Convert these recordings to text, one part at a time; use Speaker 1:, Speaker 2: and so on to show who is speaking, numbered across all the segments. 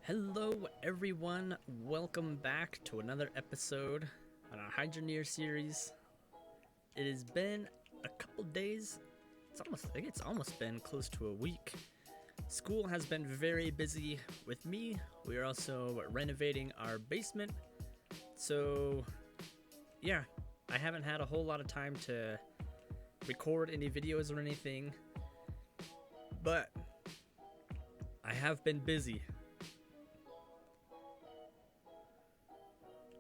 Speaker 1: Hello everyone, welcome back to another episode on our Hydroneer series. It has been a couple days, I think it's almost been close to a week. School has been very busy with me. We are also renovating our basement. So yeah, I haven't had a whole lot of time to record any videos or anything, but I have been busy.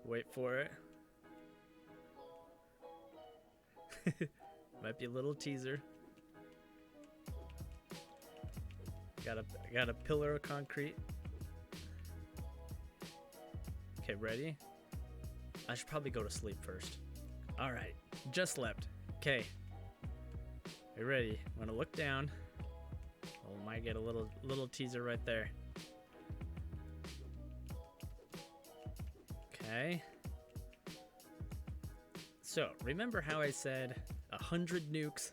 Speaker 1: Wait for it. Might be a little teaser. Got a pillar of concrete. Okay, ready? I should probably go to sleep first. Alright, just slept. Okay. You ready? I'm gonna look down. Oh, might get a little teaser right there. Okay. So, remember how I said 100 nukes?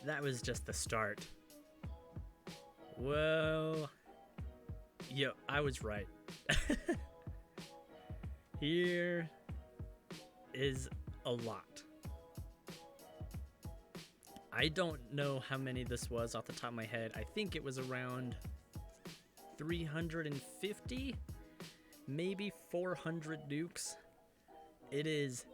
Speaker 1: That was just the start. Well, yo, I was right. Here is a lot. I don't know how many this was off the top of my head. I think it was around 350, maybe 400 nukes. It is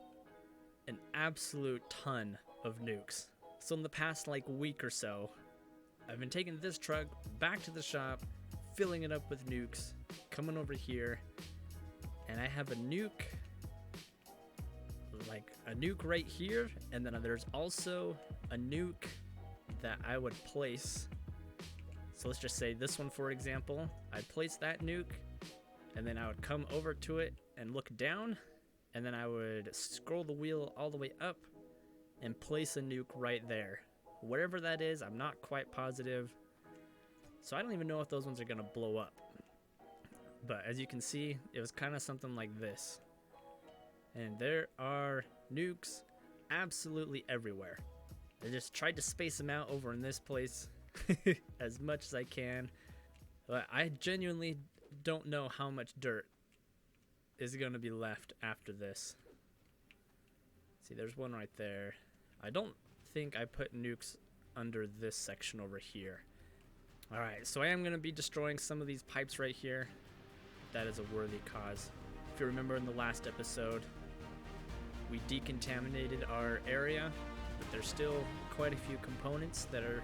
Speaker 1: an absolute ton of nukes. So in the past week or so, I've been taking this truck back to the shop, filling it up with nukes, coming over here, and I have a nuke right here, and then there's also a nuke that I would place. So let's just say this one, for example. I'd place that nuke, and then I would come over to it and look down, and then I would scroll the wheel all the way up and place a nuke right there. Whatever that is, I'm not quite positive. So I don't even know if those ones are gonna blow up. But as you can see, it was kind of something like this. And there are nukes absolutely everywhere. I just tried to space them out over in this place as much as I can. But I genuinely don't know how much dirt is going to be left after this. See, there's one right there. I don't think I put nukes under this section over here. Alright, so I am going to be destroying some of these pipes right here. That is a worthy cause. If you remember in the last episode, we decontaminated our area, but there's still quite a few components that are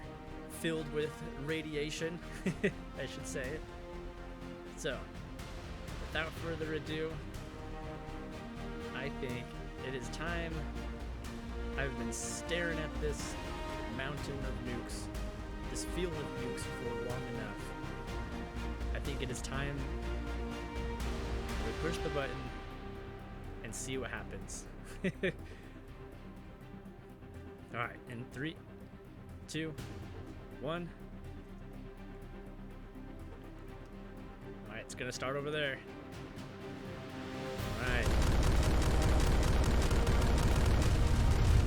Speaker 1: filled with radiation, I should say. So, without further ado, I think it is time. I've been staring at this mountain of nukes, this field of nukes for long enough. I think it is time to push the button and see what happens. Alright, in 3, 2, 1. Alright, it's gonna start over there. Alright.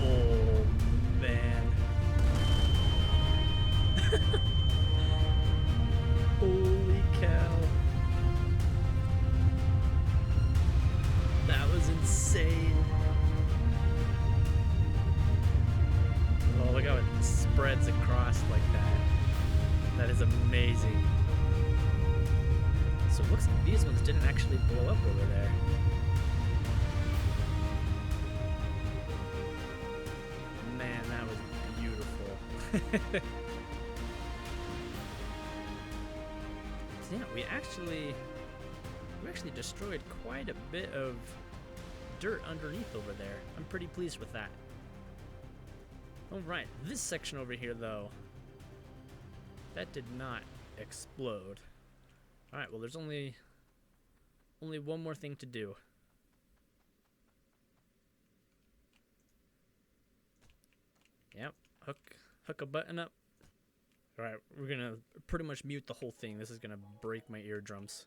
Speaker 1: Oh, man. Holy cow. That was insane. Oh, look how it spreads across like that. That is amazing. So it looks like these ones didn't actually blow up over there. Man, that was beautiful. So yeah, we actually destroyed quite a bit of dirt underneath over there. I'm pretty pleased with that. Alright, this section over here though, that did not explode. Alright, well there's only one more thing to do. Yep, hook a button up. Alright, we're gonna pretty much mute the whole thing. This is gonna break my eardrums.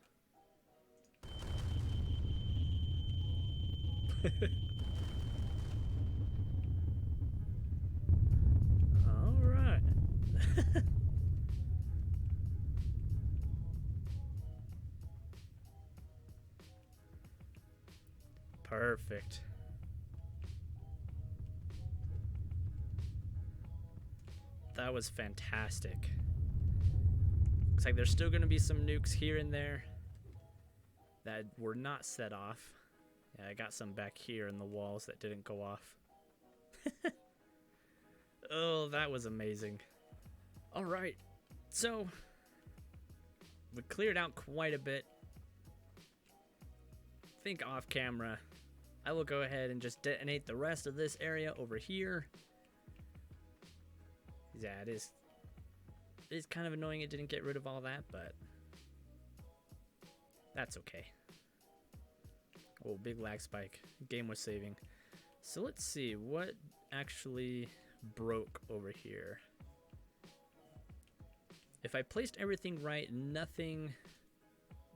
Speaker 1: Alright. Perfect. That was fantastic. Looks like there's still going to be some nukes here and there that were not set off. Yeah, I got some back here in the walls that didn't go off. Oh, that was amazing. All right, so we cleared out quite a bit. I think off camera, I will go ahead and just detonate the rest of this area over here. Yeah, it is kind of annoying it didn't get rid of all that, but that's okay. Oh, big lag spike. Game was saving. So let's see what actually broke over here. If I placed everything right, nothing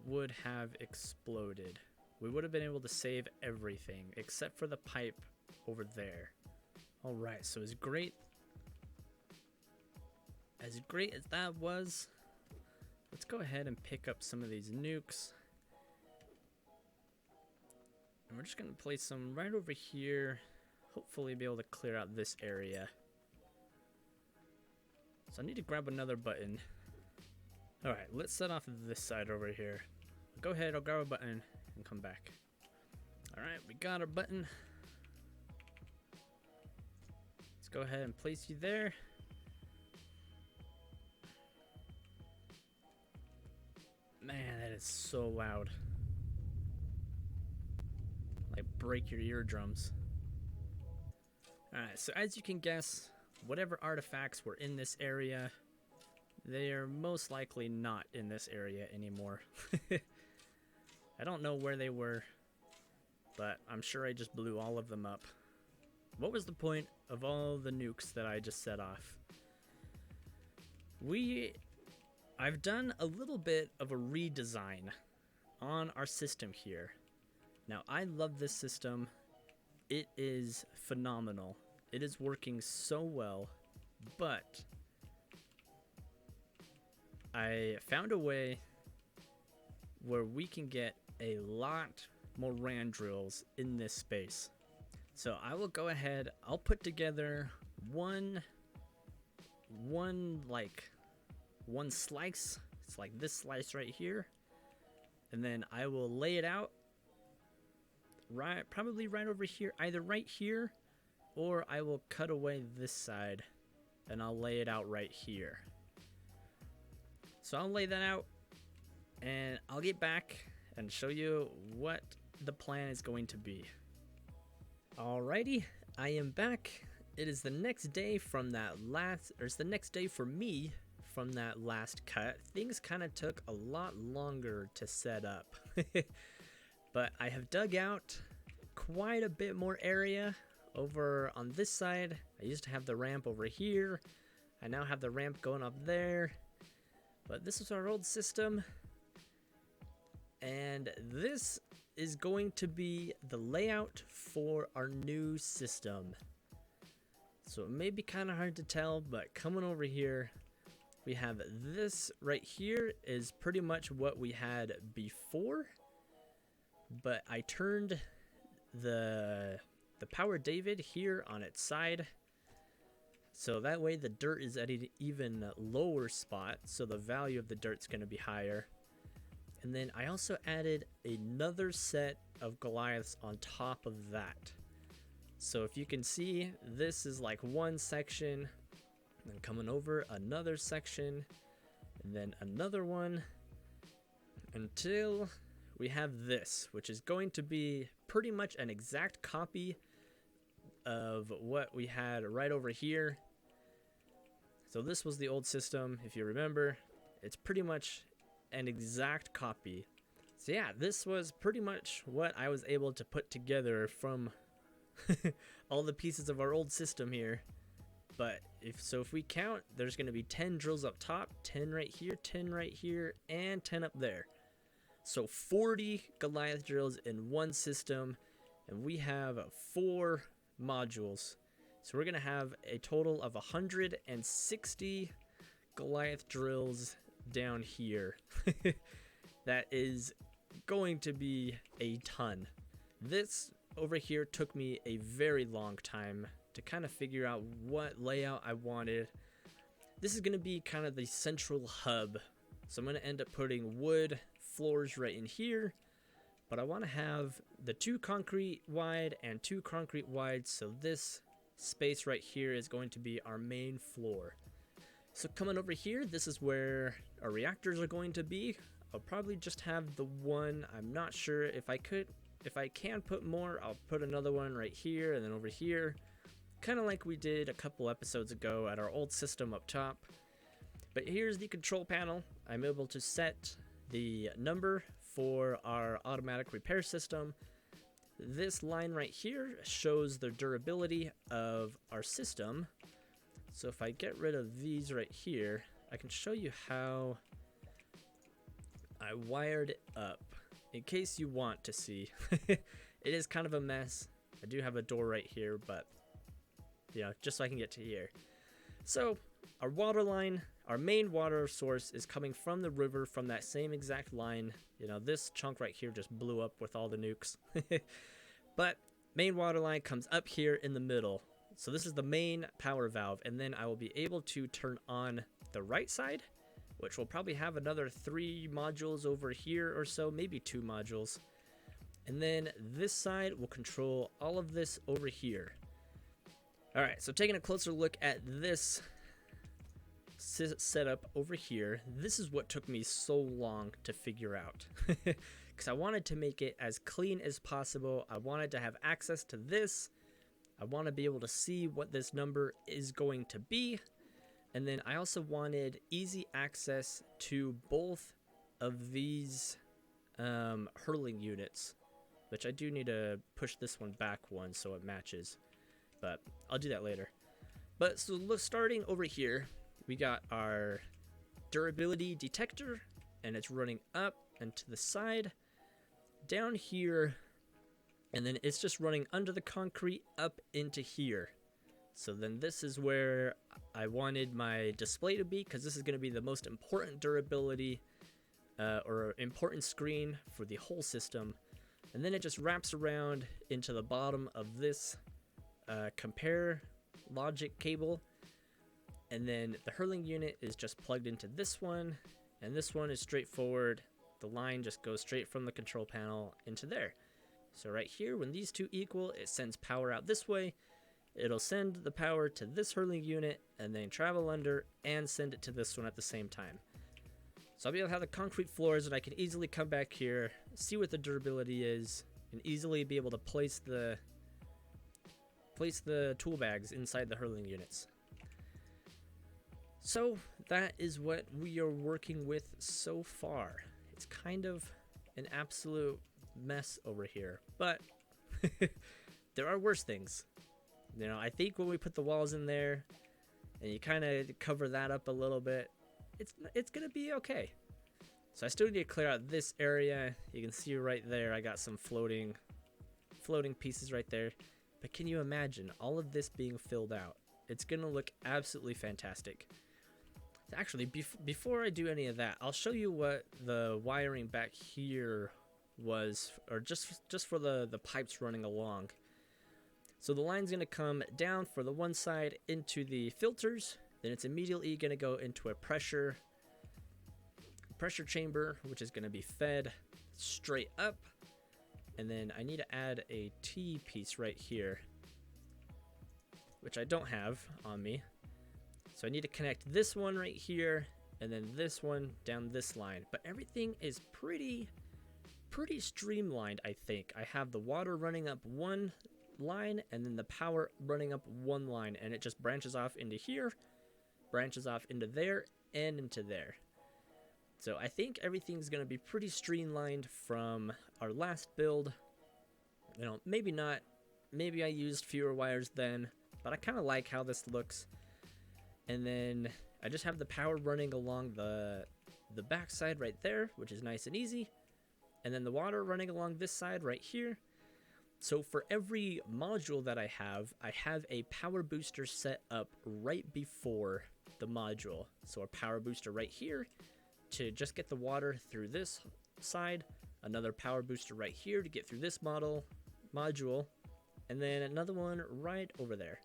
Speaker 1: would have exploded. We would have been able to save everything except for the pipe over there. All right, so as great as that was, let's go ahead and pick up some of these nukes. And we're just gonna place some right over here. Hopefully be able to clear out this area. So I need to grab another button. All right, let's set off this side over here. Go ahead, I'll grab a button and come back. All right, we got our button. Let's go ahead and place you there. Man, that is so loud. Like break your eardrums. Alright, so as you can guess, whatever artifacts were in this area, they are most likely not in this area anymore. I don't know where they were, but I'm sure I just blew all of them up. What was the point of all the nukes that I just set off? I've done a little bit of a redesign on our system here. Now, I love this system. It is phenomenal. It is working so well, but I found a way where we can get a lot more ran drills in this space. So I will go ahead, I'll put together one slice. It's like this slice right here, and then I will lay it out probably right over here, either right here, or I will cut away this side and I'll lay it out right here. So I'll lay that out and I'll get back and show you what the plan is going to be. Alrighty, I am back. It is the next day from that last, or it's the next day for me from that last cut. Things kind of took a lot longer to set up. But I have dug out quite a bit more area over on this side. I used to have the ramp over here. I now have the ramp going up there. But this is our old system. And this is going to be the layout for our new system. So it may be kind of hard to tell, but coming over here, we have this right here is pretty much what we had before. But I turned the power David here on its side, so that way the dirt is at an even lower spot, so the value of the dirt's going to be higher. And then I also added another set of Goliaths on top of that. So if you can see, this is like one section, and then coming over another section, and then another one, until we have this, which is going to be pretty much an exact copy of what we had right over here. So this was the old system, if you remember. It's pretty much an exact copy. So yeah, this was pretty much what I was able to put together from all the pieces of our old system here. But if we count, there's going to be 10 drills up top, 10 right here, 10 right here, and 10 up there. So 40 Goliath drills in one system, and we have 4 modules. So we're going to have a total of 160 Goliath drills down here. That is going to be a ton. This over here took me a very long time to kind of figure out what layout I wanted. This is going to be kind of the central hub. So I'm going to end up putting wood floors right in here. But I want to have the 2 concrete wide and 2 concrete wide. So this space right here is going to be our main floor. So coming over here, this is where our reactors are going to be. I'll probably just have the one. I'm not sure if I can put more. I'll put another one right here and then over here. Kind of like we did a couple episodes ago at our old system up top. But here's the control panel. I'm able to set the number for our automatic repair system. This line right here shows the durability of our system. So if I get rid of these right here, I can show you how I wired it up in case you want to see. It is kind of a mess. I do have a door right here, but you know, just so I can get to here. So our water line, our main water source is coming from the river from that same exact line. You know, this chunk right here just blew up with all the nukes. But main water line comes up here in the middle. So this is the main power valve, and then I will be able to turn on the right side, which will probably have another 3 modules over here or so, maybe 2 modules. And then this side will control all of this over here. All right, so taking a closer look at this setup over here, this is what took me so long to figure out. Because I wanted to make it as clean as possible. I wanted to have access to this. I want to be able to see what this number is going to be. And then I also wanted easy access to both of these hurling units, which I do need to push this one back one so it matches, but I'll do that later. But so look, starting over here, we got our durability detector, and it's running up and to the side, down here, and then it's just running under the concrete up into here. So then this is where I wanted my display to be, because this is going to be the most important durability or important screen for the whole system. And then it just wraps around into the bottom of this compare logic cable. And then the hurling unit is just plugged into this one, and this one is straightforward. The line just goes straight from the control panel into there. So right here, when these two equal, it sends power out this way. It'll send the power to this hurling unit and then travel under and send it to this one at the same time. So I'll be able to have the concrete floors, and I can easily come back here, see what the durability is, and easily be able to place the tool bags inside the hurling units. So that is what we are working with so far. It's kind of an absolute mess over here, but there are worse things. You know, I think when we put the walls in there and you kind of cover that up a little bit, it's gonna be okay. So I still need to clear out this area. You can see right there I got some floating pieces right there. But can you imagine all of this being filled out? It's gonna look absolutely fantastic. Actually, before I do any of that, I'll show you what the wiring back here was, or just for the pipes running along. So the line's going to come down for the one side into the filters, then it's immediately going to go into a pressure chamber, which is going to be fed straight up. And then I need to add a T piece right here, which I don't have on me. So I need to connect this one right here and then this one down this line. But everything is pretty streamlined, I think. I have the water running up one line and then the power running up one line, and it just branches off into here, branches off into there, and into there. So I think everything's going to be pretty streamlined from our last build. You know, maybe not. Maybe I used fewer wires then, but I kind of like how this looks. And then I just have the power running along the back side right there, which is nice and easy. And then the water running along this side right here. So for every module that I have a power booster set up right before the module. So a power booster right here to just get the water through this side. Another power booster right here to get through this module, and then another one right over there.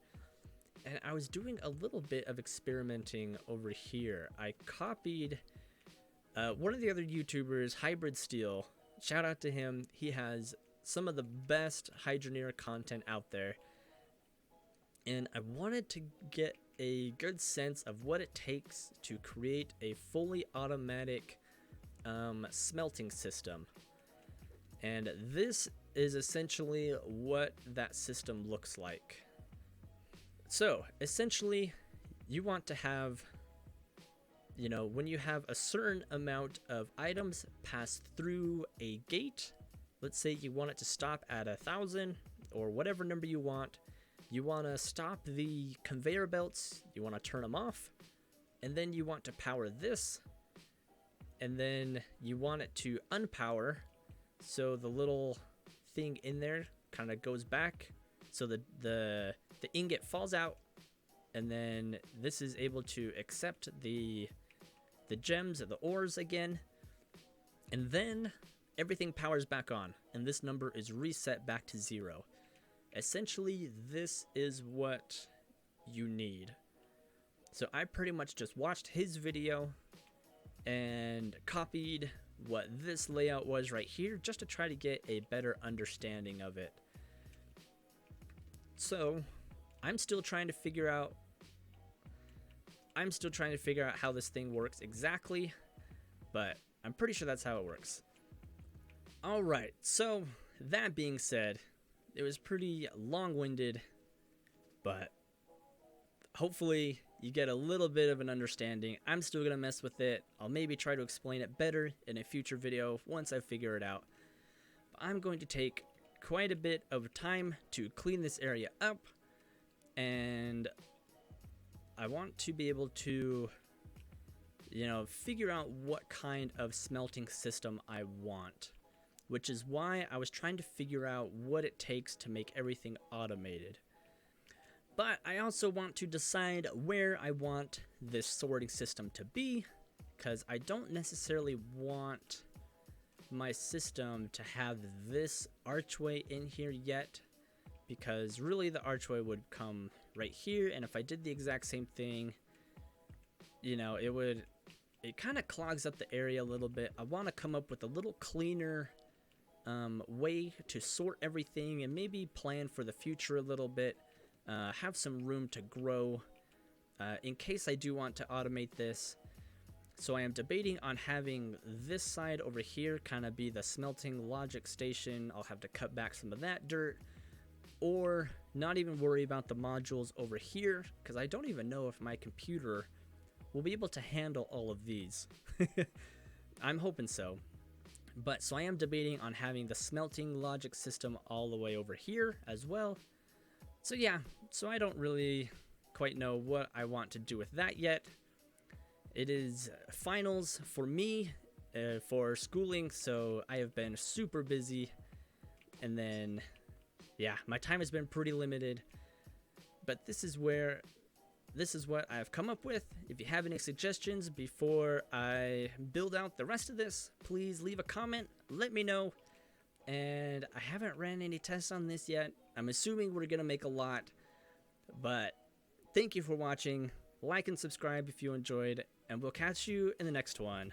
Speaker 1: And I was doing a little bit of experimenting over here. I copied one of the other YouTubers, Hybrid Steel. Shout out to him. He has some of the best Hydroneer content out there. And I wanted to get a good sense of what it takes to create a fully automatic smelting system. And this is essentially what that system looks like. So essentially, you want to have, you know, when you have a certain amount of items pass through a gate, let's say you want it to stop at 1,000 or whatever number you want to stop the conveyor belts, you want to turn them off, and then you want to power this, and then you want it to unpower, so the little thing in there kind of goes back, so the ingot falls out, and then this is able to accept the gems or the ores again, and then everything powers back on, and this number is reset back to 0. Essentially, this is what you need. So I pretty much just watched his video and copied what this layout was right here just to try to get a better understanding of it. So I'm still trying to figure out how this thing works exactly, but I'm pretty sure that's how it works. Alright, so that being said, it was pretty long-winded, but hopefully you get a little bit of an understanding. I'm still going to mess with it. I'll maybe try to explain it better in a future video once I figure it out. But I'm going to take quite a bit of time to clean this area up, and I want to be able to, you know, figure out what kind of smelting system I want, which is why I was trying to figure out what it takes to make everything automated. But I also want to decide where I want this sorting system to be, because I don't necessarily want my system to have this archway in here yet, because really the archway would come right here, and if I did the exact same thing, you know, it kind of clogs up the area a little bit. I want to come up with a little cleaner way to sort everything, and maybe plan for the future a little bit, have some room to grow in case I do want to automate this. So I am debating on having this side over here kind of be the smelting logic station. I'll have to cut back some of that dirt, or not even worry about the modules over here, because I don't even know if my computer will be able to handle all of these. I'm hoping so. But so I am debating on having the smelting logic system all the way over here as well. So yeah, so I don't really quite know what I want to do with that yet. It is finals for me for schooling, so I have been super busy, and then yeah, my time has been pretty limited, but this is what I've come up with. If you have any suggestions before I build out the rest of this, please leave a comment, let me know. And I haven't ran any tests on this yet. I'm assuming we're gonna make a lot, but thank you for watching. Like and subscribe if you enjoyed, and we'll catch you in the next one.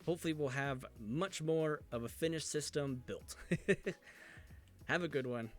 Speaker 1: Hopefully we'll have much more of a finished system built. Have a good one.